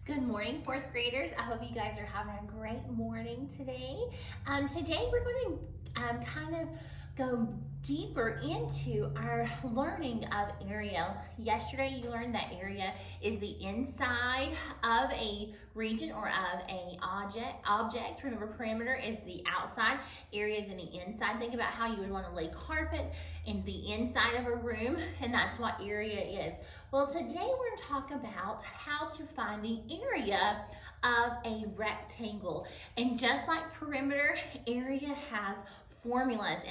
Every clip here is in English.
Good morning, fourth graders. I hope you guys are having a great morning today. Today we're going to kind of go deeper into our learning of area. Yesterday you learned that area is the inside of a region or of a object. Remember, perimeter is the outside, area is in the inside. Think about how you would want to lay carpet in the inside of a room, and that's what area is. Well, today we're going to talk about how to find the area of a rectangle. And just like perimeter, area has formulas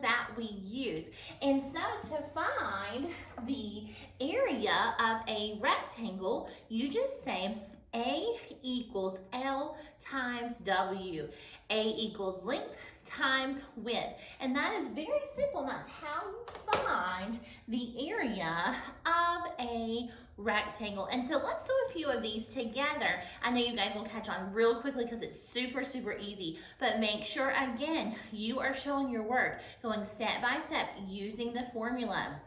that we use. And so to find the area of a rectangle, you just say A equals L times W. A equals length times width. And that is very simple. That's how you find the area of a rectangle. And so let's do a few of these together. I know you guys will catch on real quickly because it's super easy, but make sure again you are showing your work, going step by step using the formula.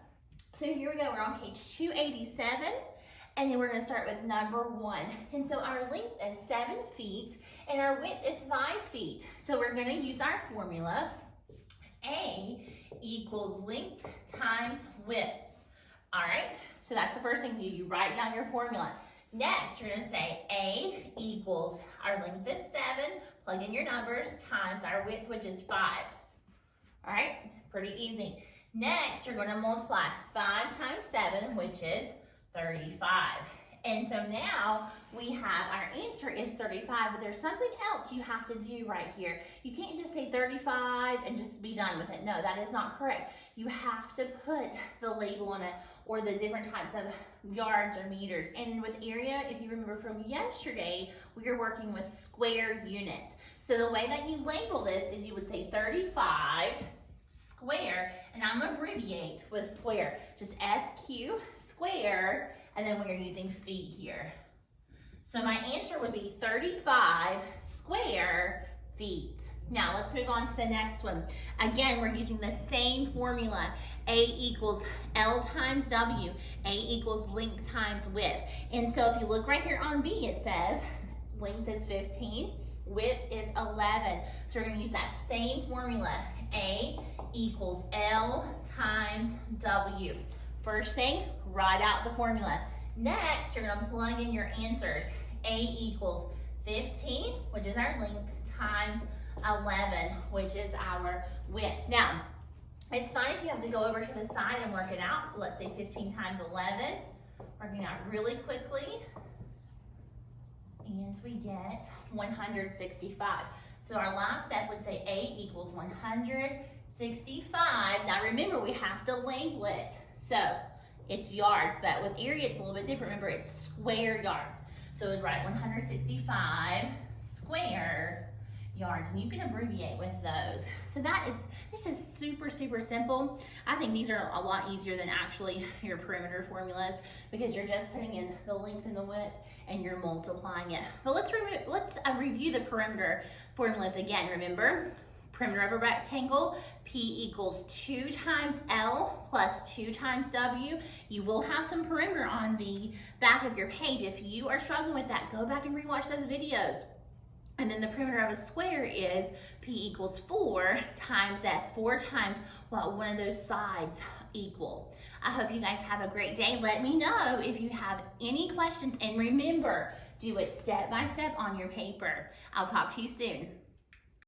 So here we go, we're on page 287. And then we're going to start with number 1. And so our length is 7 feet and our width is 5 feet. So we're going to use our formula. A equals length times width. All right, so that's the first thing you do. You write down your formula. Next, you're going to say A equals, our length is 7, plug in your numbers, times our width, which is 5. All right, pretty easy. Next, you're going to multiply 5 times 7, which is 35. And so now we have our answer is 35, but there's something else you have to do right here. You can't just say 35 and just be done with it. No, that is not correct. You have to put the label on it or the different types of yards or meters. And with area, if you remember from yesterday, we were working with square units. So the way that you label this is you would say 35 square, and I'm gonna abbreviate with square, just SQ square, and then we're using feet here. So my answer would be 35 square feet. Now let's move on to the next one. Again, we're using the same formula. A equals L times W. A equals length times width. And so if you look right here on B, it says length is 15, width is 11. So we're gonna use that same formula. A equals L times W. First thing, write out the formula. Next, you're gonna plug in your answers. A equals 15, which is our length, times 11, which is our width. Now, it's fine if you have to go over to the side and work it out. So let's say 15 times 11, working out really quickly. And we get 165. So our last step would say A equals 165. Now remember, we have to label it. So it's yards, but with area, it's a little bit different. Remember, it's square yards. So we'd write 165 square yards, and you can abbreviate with those. So this is super simple. I think these are a lot easier than actually your perimeter formulas because you're just putting in the length and the width and you're multiplying it. But let's review the perimeter formulas again. Remember, perimeter of a rectangle, P equals 2 times L plus 2 times W. You will have some perimeter on the back of your page. If you are struggling with that, go back and rewatch those videos. And then the perimeter of a square is P equals 4 times S, 4 times what one of those sides equal. I hope you guys have a great day. Let me know if you have any questions, and remember, do it step by step on your paper. I'll talk to you soon.